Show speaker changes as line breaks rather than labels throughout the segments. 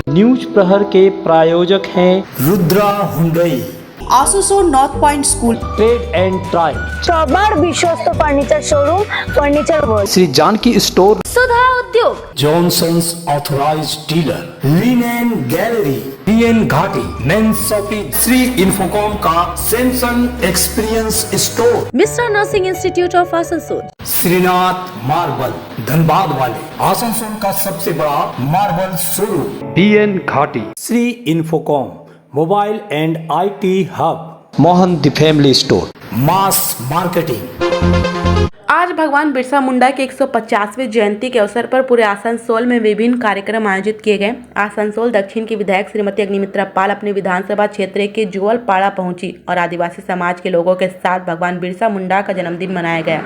News प्रहर के प्रायोजक हैं
Rudra Hyundai,
Asansol north point school,
trade and try,
सबार विश्वस्त furniture showroom furniture world,
Shri Janki store,
Sudha Udyog,
Johnson's authorised dealer, linen gallery, PN Ghati, men's shopping, Shri Infocom का Samsung experience store,
Mishra nursing institute of Asansol,
Shrinath marble, Dhanbad वाले आसनसोल का सबसे बड़ा marble showroom,
BN Ghati,
Shri Infocom mobile and IT hub,
Mohan the family store,
mass marketing.
आज भगवान बिरसा मुंडा के 150वें जयंती के अवसर पर पूरे आसनसोल में विभिन्न कार्यक्रम आयोजित किए गए। आसनसोल दक्षिण की विधायक श्रीमती अग्निमित्रा पाल अपने विधानसभा क्षेत्र के जुवलपाड़ा पहुंची और आदिवासी समाज के लोगों के साथ भगवान बिरसा मुंडा का जन्मदिन मनाया गया।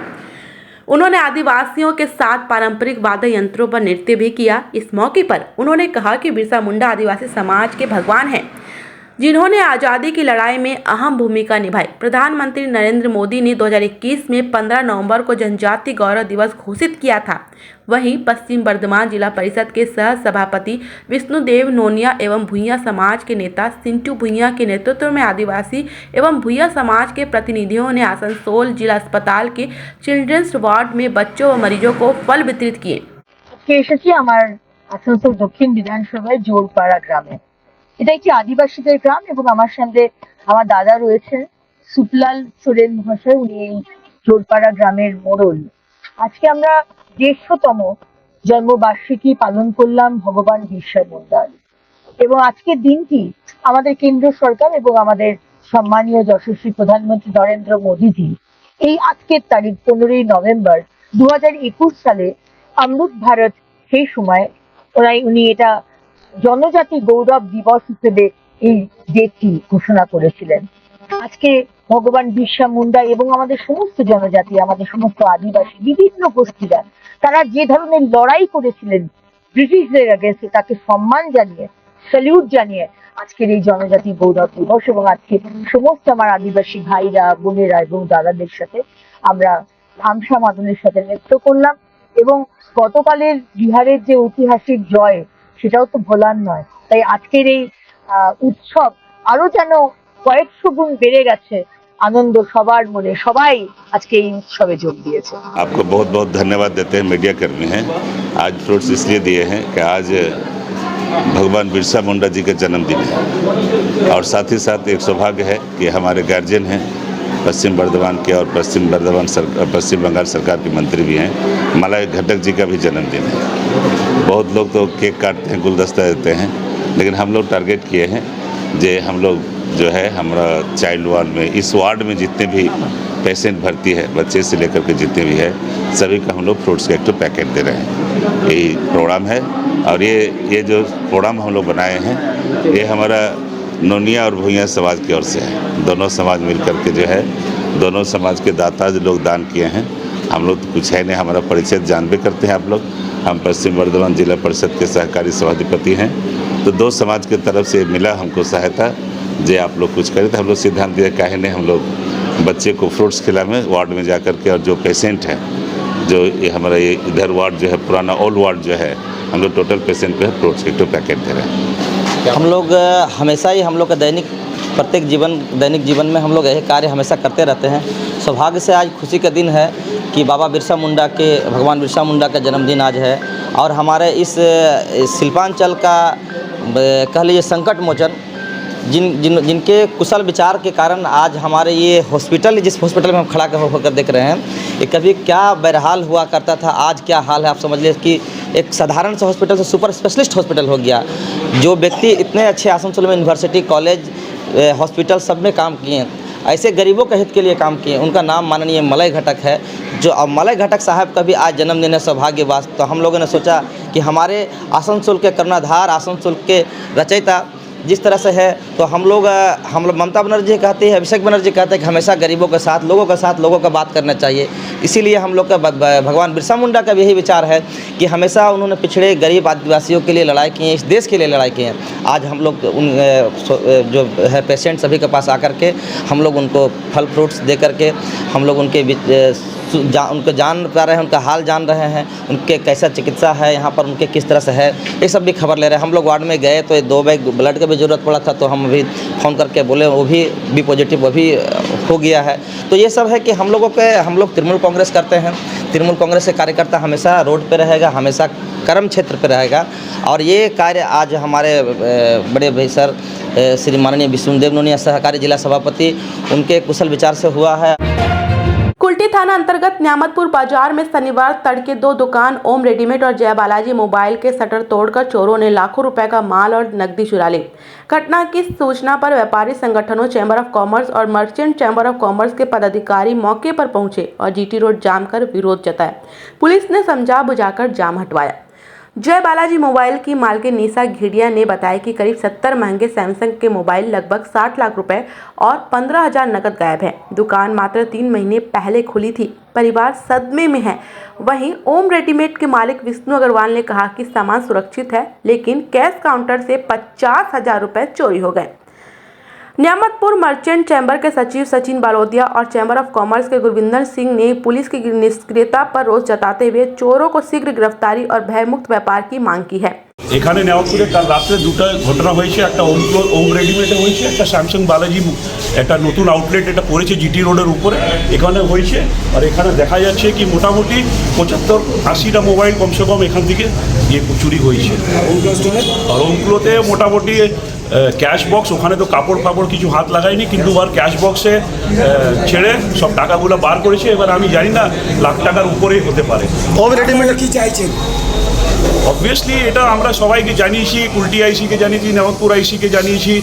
उन्होंने आदिवासियों के साथ पारंपरिक वाद्य यंत्रों पर नृत्य भी किया। इस मौके पर उन्होंने कहा कि बिरसा मुंडा आदिवासी समाज के भगवान हैं, जिन्होंने आज़ादी की लड़ाई में अहम भूमिका निभाई। प्रधानमंत्री नरेंद्र मोदी ने 2021 में 15 नवंबर को जनजाति गौरव दिवस घोषित किया था। वहीं पश्चिम बर्धमान जिला परिषद के सह सभापति विष्णुदेव नोनिया एवं भूइया समाज के नेता सिंटू भूइया के नेतृत्व में आदिवासी एवं भूइया समाज के प्रतिनिधियों ने आसनसोल जिला अस्पताल के चिल्ड्रंस वार्ड में बच्चों व मरीजों को फल वितरित किए।
आसनसोल दक्षिण विधानसभाয় জোরপাড়া গ্রামে এটা একটি আদিবাসীদের গ্রাম এবং আমার সঙ্গে আমার দাদা রয়েছেন সুপলাল সোরেন মহাশয়, উনি এই জোরপাড়া গ্রামের মোড়ল। আজকে আমরা 150তম জন্মবার্ষিকী পালন করলাম ভগবান বিরসা মুন্ডার এবং আজকের দিনটি আমাদের কেন্দ্র সরকার এবং আমাদের সম্মানীয় যশস্বী প্রধানমন্ত্রী নরেন্দ্র মোদীজি এই আজকের তারিখ 15ই নভেম্বর 2021 সালে অমৃত ভারত সেই সময় উনি এটা জনজাতি গৌরব দিবস হিসেবে এই ডেটটি ঘোষণা করেছিলেন। আজকে ভগবান বিরসা মুন্ডা এবং আমাদের সমস্ত জনজাতি, আমাদের সমস্ত আদিবাসী বিভিন্ন গোষ্ঠীরা তারা যে ধরনের লড়াই করেছিলেন ব্রিটিশদের এগেন্স্টে, তাকে সম্মান জানিয়ে স্যালিউট জানিয়ে আজকের এই জনজাতি গৌরব দিবস এবং আজকে সমস্ত আমার আদিবাসী ভাইরা বোনেরা এবং দাদাদের সাথে আমরা ধামসা মাদনের সাথে নৃত্য করলাম এবং গতকালের বিহারের যে ঐতিহাসিক জয় সেটাও তো ভোলার নয়। তাই আজকের এই উৎসব আরো যেন কয়েকশো গুণ বেড়ে গেছে, আনন্দ সবার মনে, সবাই আজকে এই উৎসবে যোগ দিয়েছে।
आपको बहुत बहुत धन्यवाद देते हैं मीडिया कर्मी हैं। आज फ्रूट्स इसलिए दिए हैं कि आज भगवान बिरसा मुंडा जी का जन्मदिन है और साथ ही साथ एक सौभाग्य है कि हमारे गार्जियन हैं पश्चिम बर्धमान के और पश्चिम बंगाल सरकार के मंत्री भी हैं। मलाई घटक जी का भी जन्मदिन है। बहुत लोग तो केक काटते हैं, गुलदस्ता देते हैं, लेकिन हम लोग टारगेट किए हैं जे हम लोग जो है हमारा चाइल्ड वार्ड में, इस वार्ड में जितने भी पेशेंट भर्ती है, बच्चे से लेकर के जितने भी है, सभी का हम लोग फ्रूट्स का एक तो पैकेट दे रहे हैं। यही प्रोग्राम है और ये जो प्रोग्राम हम लोग बनाए हैं ये हमारा नोनिया और भूइया समाज की ओर से है। दोनों समाज मिल करके जो है, दोनों समाज के दाता जो लोग दान किए हैं, हम लोग तो कुछ है नहीं, हमारा परिचय जान भी करते हैं आप लोग। हम पश्चिम बर्धमान जिला परिषद के सहकारी सभापति हैं, तो दो समाज की तरफ से मिला हमको सहायता जे आप लोग कुछ करें, तो हम लोग सिद्धांत दिया काहे नहीं हम लोग बच्चे को फ्रूट्स खिलाएं वार्ड में जा कर के। और जो पेशेंट है, जो ये हमारा ये इधर वार्ड जो है पुराना ओल्ड वार्ड जो है, हम लोग टोटल पेशेंट पे फ्रूट्स के तो पैकेट दे रहे हैं।
हम लोग हमेशा ही हम लोग का दैनिक जीवन में हम लोग यही कार्य हमेशा करते रहते हैं। सौभाग्य से आज खुशी का दिन है कि बाबा बिरसा मुंडा के, भगवान बिरसा मुंडा का जन्मदिन आज है और हमारे इस शिल्पांचल का कह लीजिए संकट मोचन जिनके कुशल विचार के कारण आज हमारे ये हॉस्पिटल, जिस हॉस्पिटल में हम खड़ा होकर देख रहे हैं, ये कभी क्या बहरहाल हुआ करता था, आज क्या हाल है। आप समझ लीजिए कि एक साधारण सा हॉस्पिटल से सुपर स्पेशलिस्ट हॉस्पिटल हो गया। जो व्यक्ति इतने अच्छे आसनसोल में यूनिवर्सिटी, कॉलेज, हॉस्पिटल सब में काम किए, ऐसे गरीबों के हित के लिए काम किए, उनका नाम माननीय मलाई घटक है। जो अब मलाई घटक साहब का भी आज जन्मदिन है, सौभाग्यवास। तो हम लोगों ने सोचा कि हमारे आसनसोल के कर्णधार, आसनसोल के रचयिता जिस तरह से है, तो हम लोग ममता बनर्जी कहते हैं, अभिषेक बनर्जी कहते हैं कि हमेशा गरीबों के साथ, लोगों का बात करना चाहिए। इसीलिए हम लोग का भगवान बिरसा मुंडा का भी यही विचार है कि हमेशा उन्होंने पिछड़े गरीब आदिवासियों के लिए लड़ाई की है, इस देश के लिए लड़ाई की है। आज हम लोग उन जो है पेशेंट सभी के पास आकर के हम लोग उनको फल फ्रूट्स दे करके हम लोग उनके उनको जान पा रहे हैं, उनका हाल जान रहे हैं, उनके कैसा चिकित्सा है यहाँ पर, उनके किस तरह से है, ये सब भी खबर ले रहे हैं। हम लोग वार्ड में गए तो 2 बैग ब्लड का भी ज़रूरत पड़ा था, तो हम अभी फ़ोन करके बोले वो भी पॉजिटिव वो भी हो गया है। तो ये सब है कि हम लोग तृणमूल कांग्रेस करते हैं। तृणमूल कांग्रेस के कार्यकर्ता हमेशा रोड पे रहेगा, हमेशा कर्म क्षेत्र पे रहेगा। और ये कार्य आज हमारे बड़े भाई सर श्री माननीय विष्णुदेव नोनिया सहकारी जिला सभापति, उनके कुशल विचार से हुआ है।
कुल्टी थाना अंतर्गत न्यामतपुर बाजार में शनिवार तड़के 2 दुकान ओम रेडीमेड और जय बालाजी मोबाइल के शटर तोड़कर चोरों ने लाखों रुपए का माल और नकदी चुरा ली। घटना की सूचना पर व्यापारी संगठनों चैम्बर ऑफ कॉमर्स और मर्चेंट चैम्बर ऑफ कॉमर्स के पदाधिकारी मौके पर पहुंचे और जीटी रोड जाम कर विरोध जताया। पुलिस ने समझा बुझाकर जाम हटवाया। जय बालाजी मोबाइल की मालकिन निशा घिडिया ने बताया कि करीब 70 महंगे सैमसंग के मोबाइल, लगभग 60 लाख रुपए और 15,000 नकद गायब है। दुकान मात्र 3 महीने पहले खुली थी। परिवार सदमे में है। वहीं ओम रेडीमेड के मालिक विष्णु अग्रवाल ने कहा कि सामान सुरक्षित है, लेकिन कैश काउंटर से 50,000 रुपए चोरी हो गए। न्यामतपुर मर्चेंट चैम्बर के सचिव सचिन बालोदिया और चैम्बर ऑफ कॉमर्स के गुरविंदर सिंह ने पुलिस की निष्क्रियता पर रोष जताते हुए चोरों को शीघ्र गिरफ्तारी और भयमुक्त व्यापार की मांग की है।
এখানে নেওয়াপুরে কাল রাত্রে 2টা ঘটনা হয়েছে। একটা ওম রেডিমেডে হয়েছে, একটা স্যামসাং বালাজি একটা নতুন আউটলেট এটা পড়েছে জিটি রোডের উপরে, এখানে হয়েছে। আর এখানে দেখা যাচ্ছে কি মোটামুটি 75-80টা মোবাইল কমসে কম এখান থেকে চুরি হয়েছে। আর ওমগুলোতে মোটামুটি ক্যাশ বক্স, ওখানে তো কাপড় ফাপড় কিছু হাত লাগায়নি, কিন্তু আর ক্যাশ বক্সে ছেড়ে সব টাকাগুলো বার করেছে। এবার আমি জানি না লাখ টাকার উপরেই হতে পারে।
ওম রেডিমেডে কি চাইছেন?
অবভিয়াসলি এটা আমরা সবাইকে জানিয়েছি, কুলটি আইসিকে জানিয়েছি, নেওয়াতপুর আইসিকে জানিয়েছি।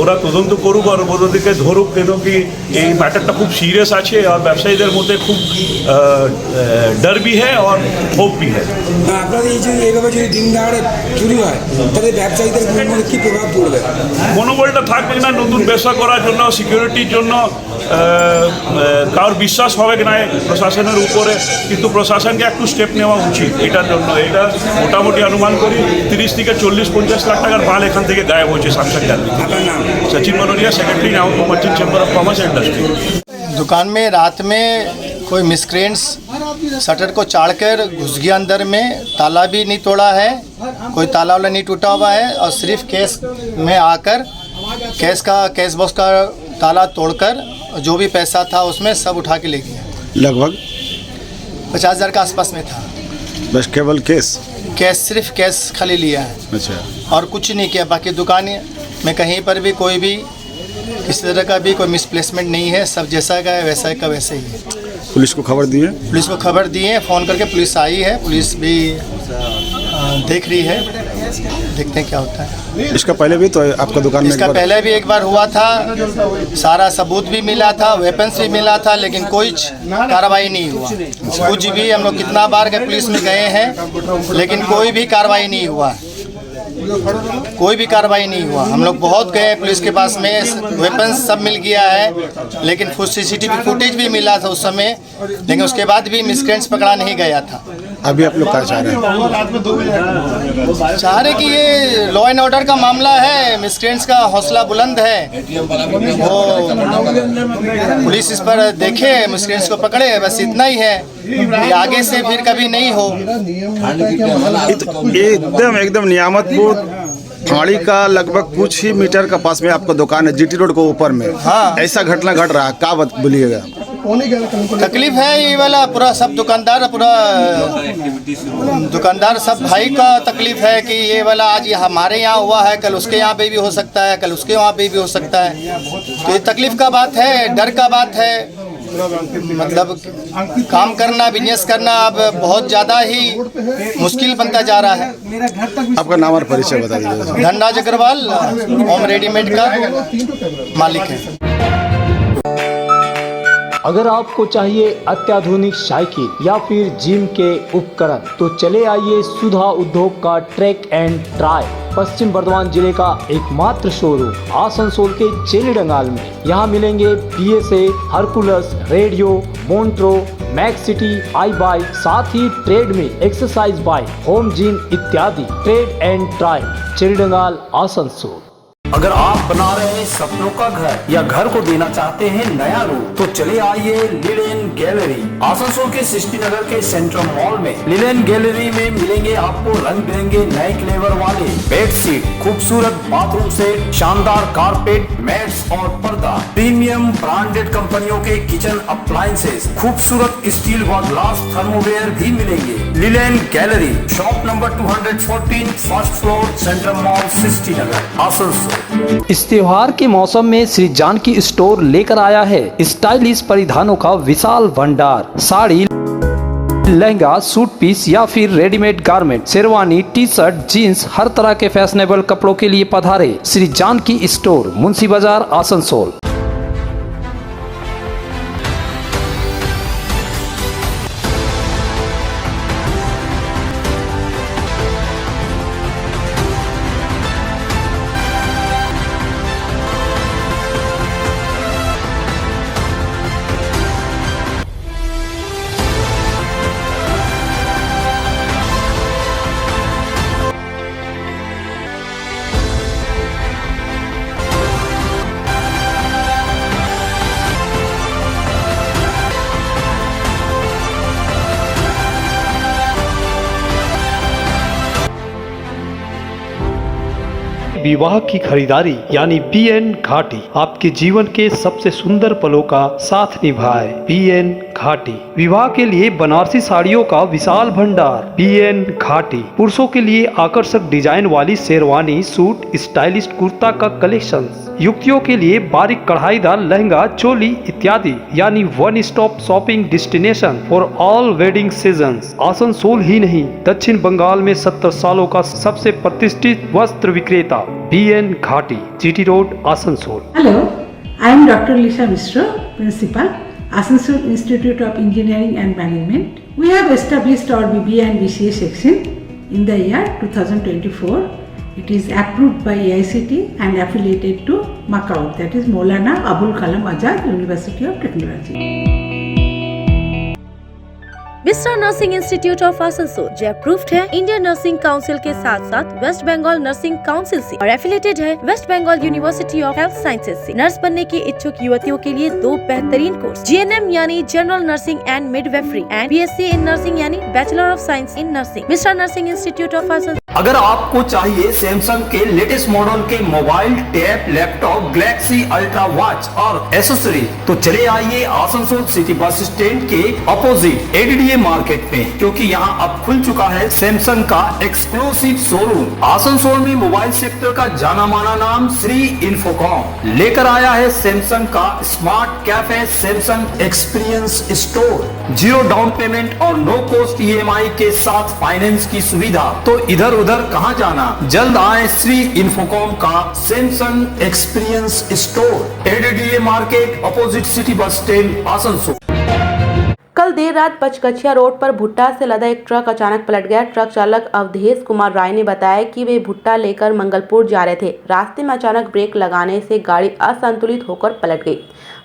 ওরা তদন্ত করুক আর ওদেরকে ধরুক, কেন কি এই ম্যাটারটা খুব সিরিয়াস আছে আর ব্যবসায়ীদের মধ্যে খুব ডর भी है और ক্ষোভ भी है।
আপনাদের এই যে এইভাবে যদি দিন দাঁড়ে চুরি হয় তাহলে ব্যবসায়ীদের মধ্যে কি প্রভাব পড়বে?
মনোবলটা থাকবে না নতুন ব্যবসা করার জন্য, সিকিউরিটির জন্য। কারোর বিশ্বাস হবে না প্রশাসনের উপরে, কিন্তু প্রশাসনকে একটু স্টেপ নেওয়া উচিত এটার জন্য। এটা মোটামুটি অনুমান করি 30 থেকে 40-50 লাখ টাকার মাল এখান থেকে গায়েব হয়েছে Samsung gallery. Sachin Manoria, secretary Niyamatpur merchant chamber of commerce and industry.
दुकान में रात में कोई मिसक्रेंट्स शटर को चाड़कर घुस गया अंदर में। ताला भी नहीं तोड़ा है, कोई ताला वाला नहीं टूटा हुआ है, और सिर्फ केस में आकर कैश बॉक्स का ताला तोड़कर जो भी पैसा था उसमें सब उठा के ले गया।
लगभग
50,000 के आसपास में था।
बस केवल
सिर्फ कैश खाली लिया है।
अच्छा,
और कुछ नहीं किया। बाकी दुकान में कहीं पर भी कोई भी किसी तरह का भी कोई मिसप्लेसमेंट नहीं है। सब जैसा का है वैसा का वैसे ही है।
पुलिस को खबर दी है?
पुलिस को खबर दी है, फ़ोन करके पुलिस आई है। पुलिस भी देख रही है, देखते हैं क्या होता है।
इसका पहले भी तो आपका दुकान में
इसका पहले भी एक बार हुआ था। सारा सबूत भी मिला था, वेपन्स भी मिला था, लेकिन कोई कार्रवाई नहीं हुआ। कुछ भी हम लोग कितना बार के पुलिस में गए हैं, लेकिन कोई भी कार्रवाई नहीं हुआ। हम लोग बहुत गए पुलिस के पास में, वेपन्स सब मिल गया है, लेकिन CCTV फुटेज भी मिला था उस समय, लेकिन उसके बाद भी मिसक्रेंट्स पकड़ा नहीं गया था।
अभी आप लोग क्या चाह रहे हैं?
चाह रहे कि ये लॉ एंड ऑर्डर का मामला है, मिसक्रेंट्स का हौसला बुलंद है, वो पुलिस इस पर देखे, मिसक्रेंट्स को पकड़े, बस इतना ही है। ये आगे से फिर कभी नहीं हो।
एकदम नियामतपुर फाड़ी का लगभग कुछ ही मीटर का पास में आपका दुकान है, जीटी रोड को ऊपर में।
हाँ,
ऐसा घटना घट रहा है, क्या बोलिएगा?
तकलीफ है ये वाला पूरा सब दुकानदार सब भाई का तकलीफ है कि ये वाला आज हमारे यहाँ हुआ है, कल उसके यहाँ पे भी हो सकता है, कल उसके वहाँ पे भी हो सकता है। तो ये तकलीफ का बात है, डर का बात है। मतलब काम करना, बिजनेस करना अब बहुत ज़्यादा ही मुश्किल बनता जा रहा है।
आपका नाम और परिचय बता दीजिए।
धनराज अग्रवाल, ओम रेडीमेड का मालिक है।
अगर आपको चाहिए अत्याधुनिक साइकिल या फिर जिम के उपकरण, तो चले आइए सुधा उद्योग का ट्रैक एंड ट्राई पश्चिम बर्धमान जिले का एकमात्र शोरूम आसनसोल के चेली डंगाल में। यहाँ मिलेंगे PSA, Hercules, radio, Montra, Max City, I bike, साथ ही ट्रेड में एक्सरसाइज बाइक, होम जिम इत्यादि। Trade and try, Cheli Dangal, Asansol.
अगर आप बना रहे हैं सपनों का घर या घर को देना चाहते हैं नया रूप, तो चले आइए लिलेन गैलरी। आसनसोल के सृष्टि नगर के सेंट्रल मॉल में लिलेन गैलरी में मिलेंगे आपको रंग बिरंगे नए फ्लेवर वाले बेडशीट, खूबसूरत बाथरूम सेट, शानदार कारपेट, मैट्स और पर्दा, प्रीमियम ब्रांडेड कंपनियों के किचन अप्लायंसेस, खूबसूरत स्टील व ग्लास थर्मोवेयर भी मिलेंगे। Linen gallery, shop number 214, first floor, central mall, Srishti Nagar, Asansol.
इस त्योहार के मौसम में श्री जानकी स्टोर लेकर आया है स्टाइलिश परिधानों का विशाल भंडार। साड़ी, लहंगा, सूट पीस या फिर readymade garment, sherwani, T shirt, jeans, हर तरह के फैशनेबल कपड़ों के लिए पधारे श्री जानकी स्टोर, मुंशी बाजार, आसनसोल। विवाह की खरीदारी यानी BN घाटी आपके जीवन के सबसे सुंदर पलों का साथ निभाए। BN घाटी विवाह के लिए बनारसी साड़ियों का विशाल भंडार। BN घाटी पुरुषों के लिए आकर्षक डिजाइन वाली शेरवानी, सूट, स्टाइलिश कुर्ता का कलेक्शन, युवतियों के लिए बारीक कढ़ाईदार लहंगा, चोली इत्यादि, यानी one stop shopping destination for all wedding seasons. Asansol ही नहीं, दक्षिण बंगाल में 70 सालों का सबसे प्रतिष्ठित वस्त्र विक्रेता BN घाटी, GT road, Asansol.
Hello, I am Dr. Lisha Mishra, Principal, Asansol Institute of Engineering and Management. We have established our BBA and BCA section in the year 2024. It is approved by AICTE and affiliated to Macau, that is Maulana Abul Kalam Azad University of Technology.
Vista nursing institute of Asansol जो approved है Indian nursing council के साथ साथ waste Bengal nursing council से और affiliated है West Bengal university of health sciences से। Nurse बनने की इच्छुक युवतियों के लिए 2 बेहतरीन कोर्स, GNM यानी general nursing and midwifery and BSc in nursing यानी bachelor of science in nursing. Vista nursing institute of Asansol.
अगर आपको चाहिए सैमसंग के लेटेस्ट मॉडल के mobile, tab, laptop, Galaxy Ultra watch और एसेसरी, तो चले आइए आसनसोल सिटी बस स्टैंड के अपोजिट ADDA मार्केट में, क्योंकि यहाँ अब खुल चुका है सैमसंग का एक्सक्लूसिव शोरूम। आसनसोल में मोबाइल सेक्टर का जाना माना नाम श्री इन्फोकॉम लेकर आया है सैमसंग का smart cafe Samsung experience store. 0 down payment और नो कॉस्ट EMI के साथ फाइनेंस की सुविधा। तो इधर उधर कहां जाना, जल्द आए श्री इन्फोकॉम का Samsung experience store, ADDA market, opposite city bus stand, Asansol.
कल देर रात पचकचिया रोड पर भुट्टा से लदा एक ट्रक अचानक पलट गया। ट्रक चालक अवधेश कुमार राय ने बताया कि वे भुट्टा लेकर मंगलपुर जा रहे थे। रास्ते में अचानक ब्रेक लगाने से गाड़ी असंतुलित होकर पलट गई।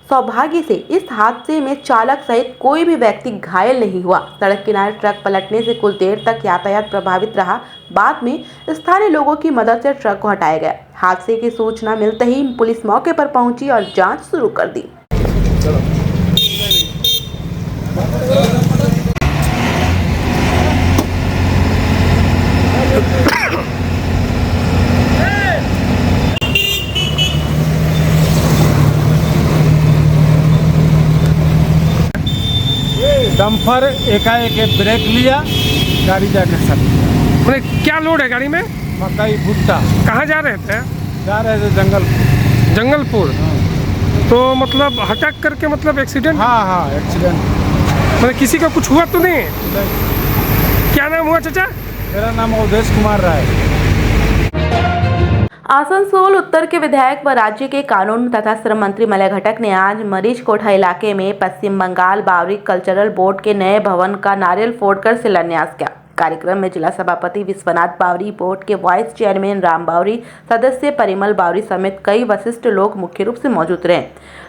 सौभाग्य से इस हादसे में चालक सहित कोई भी व्यक्ति घायल नहीं हुआ। सड़क किनारे ट्रक पलटने से कुछ देर तक यातायात प्रभावित रहा। बाद में स्थानीय लोगों की मदद से ट्रक को हटाया गया। हादसे की सूचना मिलते ही पुलिस मौके पर पहुंची और जांच शुरू कर दी।
डंपर एकाएक ब्रेक लिया, गाड़ी जाके सर।
क्या लोड है गाड़ी में?
मकई भुट्टा।
कहाँ जा रहे थे?
जा रहे थे जंगलपुर।
जंगलपुर। तो मतलब हटक करके मतलब एक्सीडेंट?
हाँ एक्सीडेंट।
मतलब किसी का कुछ हुआ तो नहीं? क्या नाम हुआ चाचा?
मेरा नाम अवधेश कुमार राय।
आसनसोल उत्तर के विधायक व राज्य के कानून तथा श्रम मंत्री मलय घटक ने आज मरीज कोठा इलाके में पश्चिम बंगाल बावरी कल्चरल बोर्ड के नए भवन का नारियल फोड़कर शिलान्यास किया। कार्यक्रम में जिला सभापति विश्वनाथ बावरी, बोर्ड के वाइस चेयरमैन राम बावरी, सदस्य परिमल बावरी समेत कई वरिष्ठ लोग मुख्य रूप से मौजूद रहे।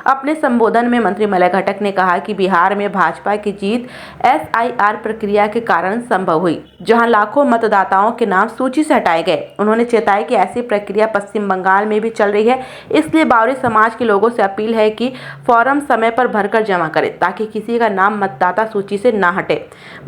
अपने संबोधन में मंत्री मलय घटक ने कहा कि बिहार में भाजपा की जीत SIR प्रक्रिया के कारण संभव हुई। जहां लाखों मतदाताओं के नाम सूची से हटाए गए। उन्होंने चेताया कि ऐसी प्रक्रिया पश्चिम बंगाल में भी चल रही है, इसलिए बावरी समाज के लोगों से अपील है कि फॉर्म समय पर भरकर जमा करें ताकि किसी का नाम मतदाता सूची से ना हटे।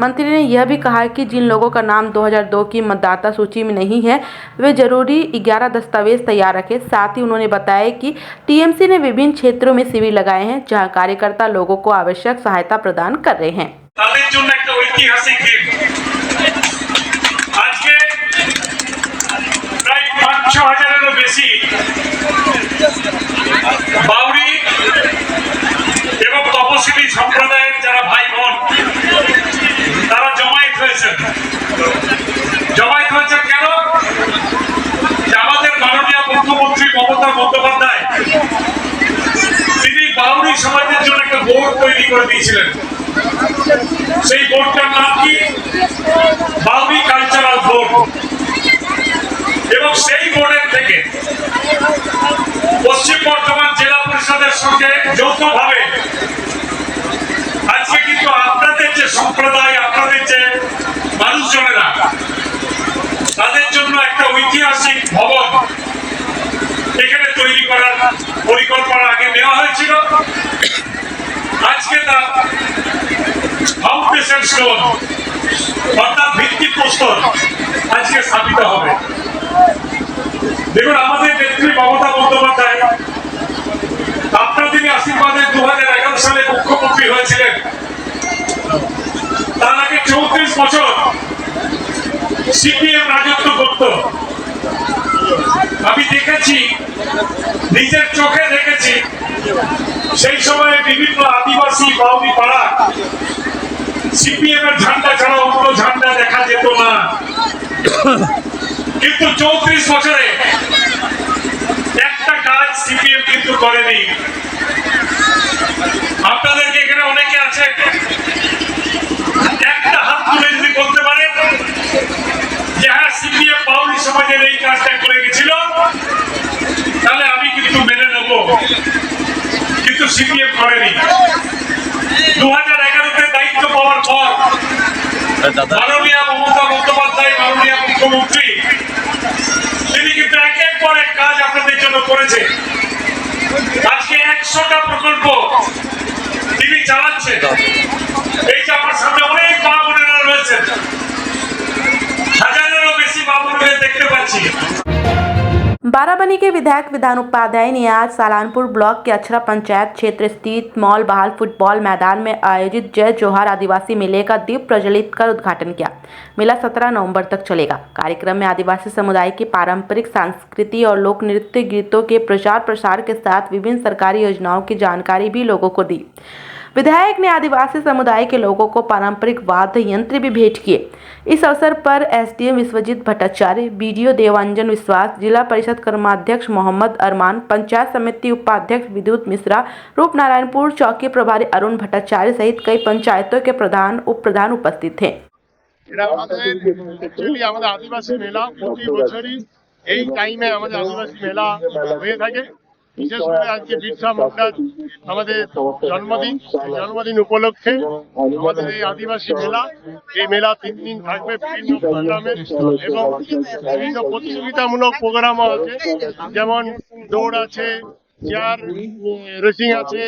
मंत्री ने यह भी कहा कि जिन लोगों का नाम 2002 की मतदाता सूची में नहीं है वे जरूरी 11 दस्तावेज तैयार रखें। साथ ही उन्होंने बताया कि टीएमसी ने विभिन्न क्षेत्रों में शिविर लगाए हैं जहां कार्यकर्ता लोगों को आवश्यक सहायता प्रदान कर रहे हैं।
তাদের জন্য একটা ঐতিহাসিক দিন। আজকে প্রায় 5-6 হাজারেরও বেশি বাউরি এবং তপশিলি সম্প্রদায়ের যারা ভাই বোন তারা জমায়েত হয়েছেন কেন? যে আমাদের মাননীয় মুখ্যমন্ত্রী মমতা বন্দ্যোপাধ্যায় তিনি বাউরি সমাজের জন্য একটা বোর্ড তৈরি করে দিয়েছিলেন। সেই বোর্ডটার নাম কি? Bauri cultural board. এবং সেই বোর্ডের থেকে পশ্চিম বর্ধমান জেলা পরিষদের সঙ্গে যৌথভাবে আজকে কিন্তু আপনাদের যে সম্প্রদায়, আপনাদের যে মানুষজনেরা, তাদের জন্য একটা ঐতিহাসিক ভবন এখানে তৈরি করার পরিকল্পনা আগে নেওয়া হয়েছিল। আজকে তার ফাউন্ডেশন স্টোন অর্থাৎ ভিত্তিপ্রস্তর আজকে স্থাপিত হবে। দেখুন, আমাদের নেত্রী মমতা বন্দ্যোপাধ্যায় আপনার তিনি আশীর্বাদে 2011 সালে মুখ্যমন্ত্রী হয়েছিলেন। তার আগে 34 বছর সিপিএম রাজত্ব করত। আমি দেখেছি, নিজের চোখে দেখেছি, সেই সময়ে বিভিন্ন আদিবাসী বাউরি পাড়া সিপিএম এর ঝান্ডা ছাড়া অন্য ঝান্ডা দেখা যেত না। কিন্তু 34 বছরে একটা কাজ সিপিএম কিন্তু করেনি। আপনাদেরকে এখানে অনেকে আছে, একটা হাত তুলে যদি বলতে পারে যে হ্যাঁ সিপিএম বাউরি সমাজের এই কাজটা করে গেছিল, তাহলে আমি কিন্তু মেনে নেব। কিন্তু সিপিএম করেনি। 2011-তে দায়িত্ব পাওয়ার পর মাননীয় মমতা বন্দ্যোপাধ্যায়, মাননীয় মুখ্যমন্ত্রী, তিনি কিন্তু একের পর এক কাজ আপনাদের জন্য করেছে। আজকে 100টা প্রকল্প তিনি চালাচ্ছেন। এই যে আমার সামনে অনেক মা বোনেরা রয়েছেন, হাজারেরও বেশি মা বোনেরা দেখতে পাচ্ছি।
बाराबनी के विधायक विधान उपाध्याय ने आज सालानपुर ब्लॉक के अछरा पंचायत क्षेत्र स्थित मॉल बहाल फुटबॉल मैदान में आयोजित जय जोहार आदिवासी मेले का दीप प्रज्वलित कर उद्घाटन किया। मेला 17 नवंबर तक चलेगा। कार्यक्रम में आदिवासी समुदाय की पारंपरिक संस्कृति और लोक नृत्य गीतों के प्रचार प्रसार के साथ विभिन्न सरकारी योजनाओं की जानकारी भी लोगों को दी। विधायक ने आदिवासी समुदाय के लोगों को पारंपरिक वाद्य यंत्र भी भेंट किए। इस अवसर पर एसडीएम विश्वजीत भट्टाचार्य, बीडीओ देवांजन विश्वास, जिला परिषद कर्माध्यक्ष मोहम्मद अरमान, पंचायत समिति उपाध्यक्ष विद्युत मिश्रा, रूपनारायणपुर चौकी प्रभारी अरुण भट्टाचार्य सहित कई पंचायतों के प्रधान उप प्रधान उपस्थित थे।
आदिवासी मेला प्रति বছরই এই টাইমে আমাদের আদিবাসী মেলা হয়ে থাকে। বিশেষ করে আজকে বিরসা মুন্ডা আমাদের জন্মদিন উপলক্ষে আমাদের এই আদিবাসী মেলা, এই মেলা 3 দিন থাকবে। বিভিন্ন প্রোগ্রামে এবং বিভিন্ন প্রতিযোগিতামূলক প্রোগ্রামও আছে, যেমন দৌড় আছে, চেয়ার রেসিং আছে,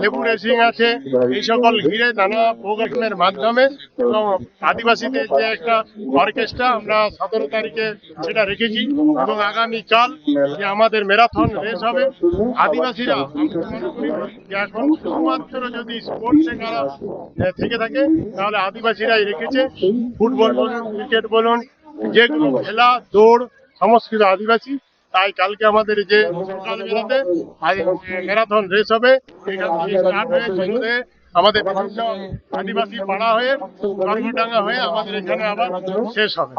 লেবু রেসিং আছে। এই সকল ঘিরে নানা প্রোগ্রামের মাধ্যমে এবং আদিবাসীদের যে একটা অর্কেস্ট্রা আমরা 17 তারিখে সেটা রেখেছি এবং আগামীকাল যে আমাদের ম্যারাথন রেস হবে। আদিবাসীরা এখন শুধুমাত্র যদি স্পোর্টসে কারা থেকে থাকে তাহলে আদিবাসীরাই রেখেছে। ফুটবল বলুন, ক্রিকেট বলুন, যেগুলো খেলা দৌড় সমস্ত আদিবাসী। তাই কালকে আমাদের যে সকালবেলাতে ম্যারাথন রেস হবে, এখান থেকে স্টার্ট হয়ে শুরুতে আমাদের বিভিন্ন আদিবাসী পাড়া হয়ে গর্ভডাঙ্গা হয়ে আমাদের এখানে আবার শেষ হবে।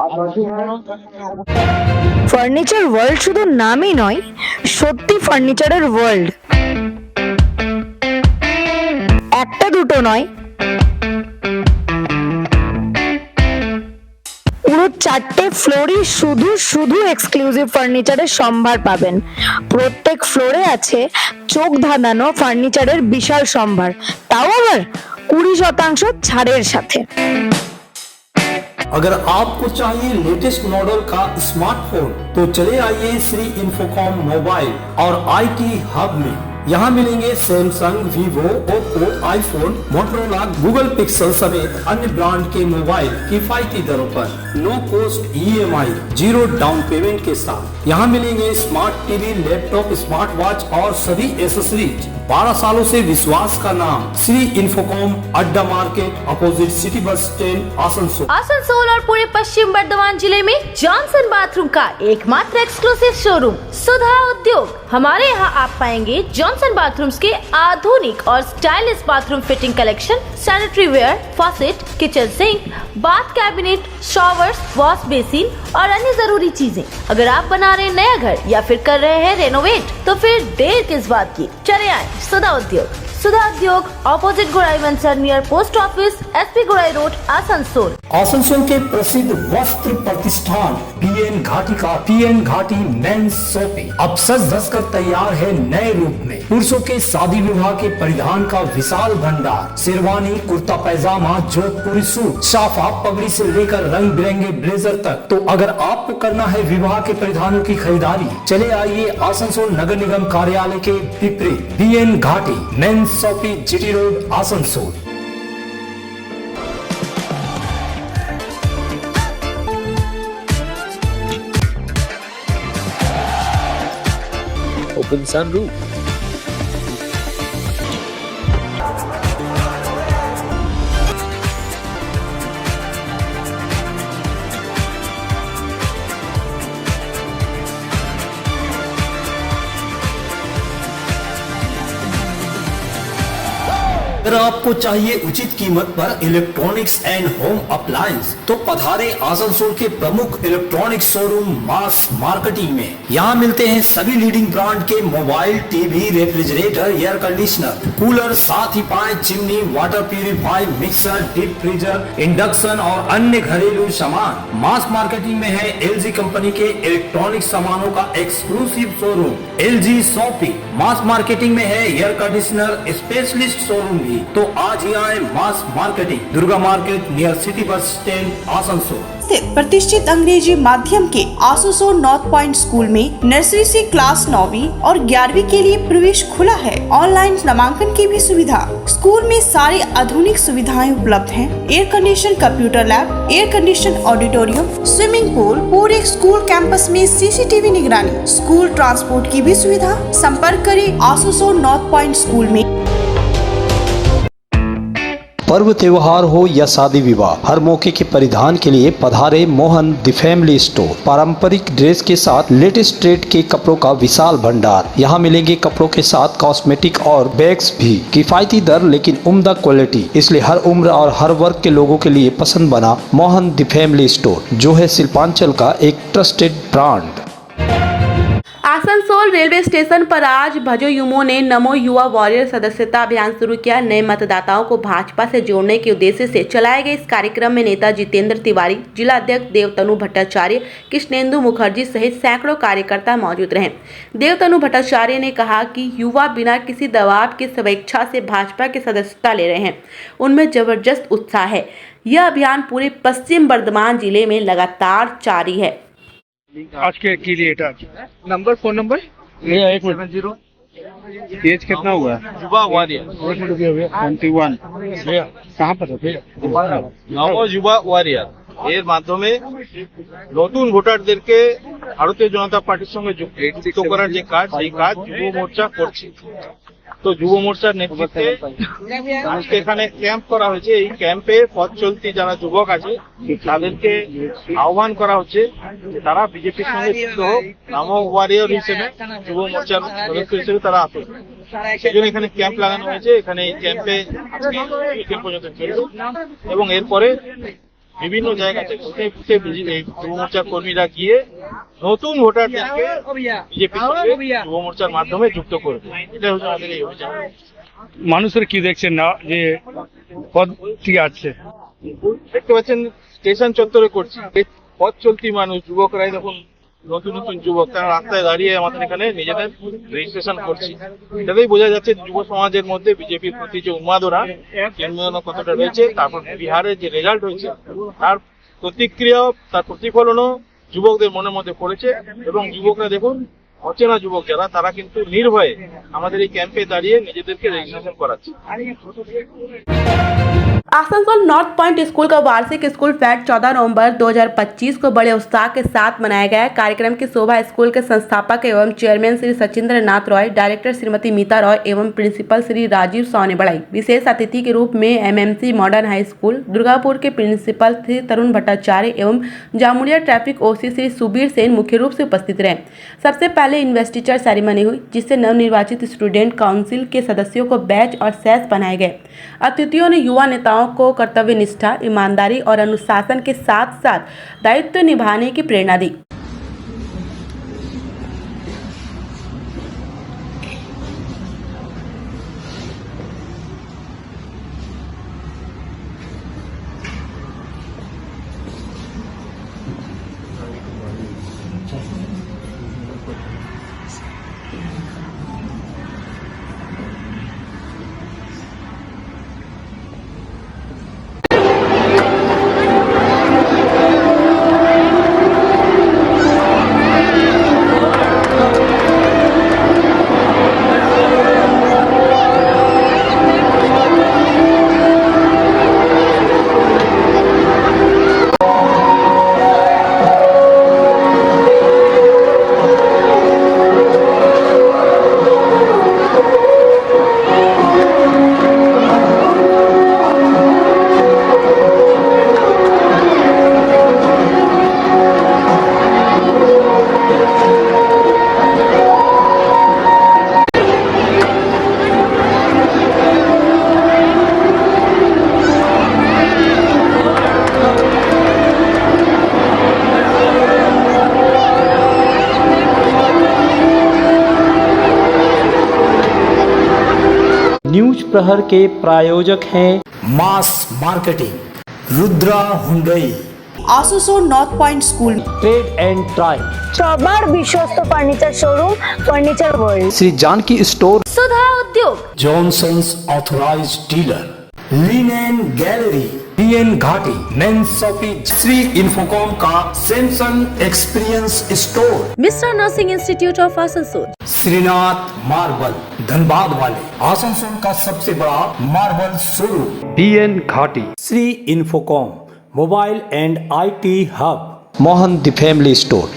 ফার্নিচার ওয়ার্ল্ড শুধু নামই নয়, সত্যি ফার্নিচারের ওয়ার্ল্ড। একটা দুটো নয়, পুরো 4টে ফ্লোরই শুধু এক্সক্লুসিভ ফার্নিচারের সম্ভার পাবেন। প্রত্যেক ফ্লোরে আছে চোখ ধাঁধানো ফার্নিচারের বিশাল সম্ভার, তাও আবার 20% ছাড়ের সাথে।
अगर आपको चाहिए लेटेस्ट मॉडल का स्मार्टफोन तो चले आइए श्री इन्फोकॉम मोबाइल और IT हब में। यहाँ मिलेंगे Samsung, Vivo, Oppo, iPhone, Motorola, Google Pixel समेत अन्य ब्रांड के मोबाइल किफायती दरों पर no cost EMI 0 down payment के साथ। यहाँ मिलेंगे smart TV, laptop, smart watch और सभी एसेसरीज। 12 सालों से विश्वास का नाम Shri Infocom, Adda market, opposite city bus stand, Asansol.
Asansol और पूरे पश्चिम बर्धमान जिले में जॉनसन बाथरूम का एकमात्र एक्सक्लूसिव शोरूम सुधा उद्योग। हमारे यहाँ आप पाएंगे जॉनसन बाथरूम्स के आधुनिक और stylish bathroom fitting collection, sanitary ware, faucet, kitchen sink, bath cabinet, showers, wash basin और अन्य जरूरी चीजें। अगर आप बना रहे नया घर या फिर कर रहे हैं रेनोवेट तो फिर देर किस बात की, चले आए सुधा उद्योग। सुधा उद्योग ऑपोजिट गुराई वंसर नियर पोस्ट ऑफिस, SP गुराई रोड, आसनसोल।
आसनसोल के प्रसिद्ध वस्त्र प्रतिष्ठान PN घाटी का PN घाटी मेंस शॉपिंग अब सज धज कर तैयार है नए रूप में। पुरुषों के शादी विवाह के परिधान का विशाल भंडार, शेरवानी, कुर्ता पैजामा, जोधपुरी सूट, साफा, पगड़ी से लेकर रंग बिरंगे ब्लेजर तक। तो अगर आपको करना है विवाह के परिधानों की खरीदारी, चले आइए आसनसोल नगर निगम कार्यालय के विपरीत PN Ghati men's shopping, GT road, Asansol.
Open sunroof.
अगर आपको चाहिए उचित कीमत पर इलेक्ट्रॉनिक्स एंड होम अप्लायंस तो पधारे आसनसोल के प्रमुख इलेक्ट्रॉनिक शोरूम मास मार्केटिंग में। यहाँ मिलते हैं सभी लीडिंग ब्रांड के mobile, TV, refrigerator, air conditioner, cooler, साथ ही पाए chimney, water purify, mixer, deep freezer, induction और अन्य घरेलू सामान। मास मार्केटिंग में है LG कंपनी के इलेक्ट्रॉनिक सामानों का एक्सक्लूसिव शोरूम LG शॉपिंग। मास मार्केटिंग में है एयर कंडीशनर स्पेशलिस्ट शोरूम भी। तो आज ही आए mass marketing, Durga market near city bus stand, Asansol.
प्रतिष्ठित अंग्रेजी माध्यम के आसनसोल नॉर्थ पॉइंट स्कूल में नर्सरी से क्लास 9वीं और 11वीं के लिए प्रवेश खुला है। ऑनलाइन नामांकन की भी सुविधा। स्कूल में सारी आधुनिक सुविधाएं उपलब्ध हैं। Air condition computer lab, air condition auditorium, swimming pool, पूरे स्कूल कैंपस में CCTV निगरानी, स्कूल ट्रांसपोर्ट की भी सुविधा। संपर्क करें आसनसोल नॉर्थ पॉइंट स्कूल में।
पर्व त्योहार हो या शादी विवाह, हर मौके के परिधान के लिए पधारे मोहन द फैमिली स्टोर। पारंपरिक ड्रेस के साथ लेटेस्ट ट्रेड के कपड़ों का विशाल भंडार। यहाँ मिलेंगे कपड़ों के साथ कॉस्मेटिक और बैग्स भी। किफायती दर लेकिन उम्दा क्वालिटी, इसलिए हर उम्र और हर वर्ग के लोगों के लिए पसंद बना मोहन द फैमिली स्टोर, जो है शिल्पांचल का एक trusted brand.
Asansol railway station पर आज भजो युमो ने नमो युवा वॉरियर सदस्यता अभियान शुरू किया। नए मतदाताओं को भाजपा से जोड़ने के उद्देश्य से चलाए गए इस कार्यक्रम में नेता जितेंद्र तिवारी, जिला अध्यक्ष देवतनु भट्टाचार्य, कृष्णेंदु मुखर्जी सहित सैकड़ों कार्यकर्ता मौजूद रहे। देवतनु भट्टाचार्य ने कहा कि युवा बिना किसी दबाव की स्वेच्छा से भाजपा की सदस्यता ले रहे हैं, उनमें जबरदस्त उत्साह है। यह अभियान पूरे पश्चिम बर्धमान जिले में लगातार जारी है।
आज के लिए नंबर, फोन नंबर 170। एज कितना हुआ है?
युवा वॉरियर
21। कहाँ पर है?
নমো যুবা ওয়ারিয়ার এর মাধ্যমে নতুন ভোটারদেরকে ভারতীয় জনতা পার্টির সঙ্গে যুক্ত করার যে কাজ, সেই কাজ যুব মোর্চা করছে। তো যুব মোর্চার নেতৃত্বে আজকে এখানে ক্যাম্প করা হয়েছে। এই ক্যাম্পে পথ চলতি যারা যুবক আছে তাদেরকে আহ্বান করা হচ্ছে যে তারা বিজেপির সঙ্গে যুক্ত হোক, নমো ওয়ারিয়র হিসেবে যুব মোর্চার সদস্য হিসেবে তারা আসুন। সেই জন্য এখানে ক্যাম্প লাগানো হয়েছে। এখানে এই ক্যাম্পে আজকে পর্যন্ত চলবে এবং এরপরে বিভিন্ন জায়গা থেকে যুব মোর্চার কর্মীরা গিয়ে নতুন ভোটারদেরকে বিজেপির সঙ্গে যুব মোর্চার মাধ্যমে যুক্ত করবে। এটা হচ্ছে আমাদের এই অভিযান।
মানুষের কি দেখছেন না যে পদ ঠিক আছে,
দেখতে পাচ্ছেন স্টেশন চত্বরে করছি। পথ চলতি মানুষ, যুবকরাই যখন নতুন নতুন যুবক তারা রাস্তায় দাঁড়িয়ে আমাদের এখানে নিজেদের রেজিস্ট্রেশন করছি। এটাতেই বোঝা যাচ্ছে যুব সমাজের মধ্যে বিজেপির প্রতি যে উন্মাদনা কতটা রয়েছে। তারপর বিহারের যে রেজাল্ট হয়েছে তার প্রতিক্রিয়া তার প্রতিফলনও যুবকদের মনের মধ্যে পড়েছে এবং যুবকরা দেখুন অচেনা যুবক যারা তারা কিন্তু নির্ভয়ে আমাদের এই ক্যাম্পে দাঁড়িয়ে নিজেদেরকে রেজিস্ট্রেশন করাচ্ছে।
आसनसोल नॉर्थ पॉइंट स्कूल का वार्षिक स्कूल फेस्ट 14 नवंबर 2025 को बड़े उत्साह के साथ मनाया गया। कार्यक्रम की शोभा स्कूल के संस्थापक एवं चेयरमैन श्री सचिंद्र नाथ रॉय, डायरेक्टर श्रीमती मीता रॉय एवं प्रिंसिपल श्री राजीव साव ने बढ़ाई। विशेष अतिथि के रूप में MMC modern high school Durgapur के प्रिंसिपल श्री तरुण भट्टाचार्य एवं जामुड़िया ट्रैफिक ओसी श्री सुबीर सेन मुख्य रूप से उपस्थित रहे। सबसे पहले इन्वेस्टिचर सेरेमनी हुई, जिससे नवनिर्वाचित स्टूडेंट काउंसिल के सदस्यों को बैच और सैस बनाए गए। अतिथियों ने युवा नेताओं को कर्तव्य निष्ठा, ईमानदारी और अनुशासन के साथ साथ दायित्व निभाने की प्रेरणा दी।
न्यूज प्रहर के प्रायोजक हैं mass marketing, Rudra Hyundai,
Asansol north point school,
trade and try,
সবার বিশ্বস্ত furniture showroom furniture world,
Shri Janki store,
Sudha Udyog,
Johnson's authorised dealer, linen gallery, BN Ghati, men's shopping, Shri Infocom का Samsung experience store,
Mishra nursing institute of Asansol,
Shrinath marble, Dhanbad वाले, आसनसोल का सबसे बड़ा marble showroom, BN Ghati, Shri Infocom, mobile and IT hub, Mohan the family store.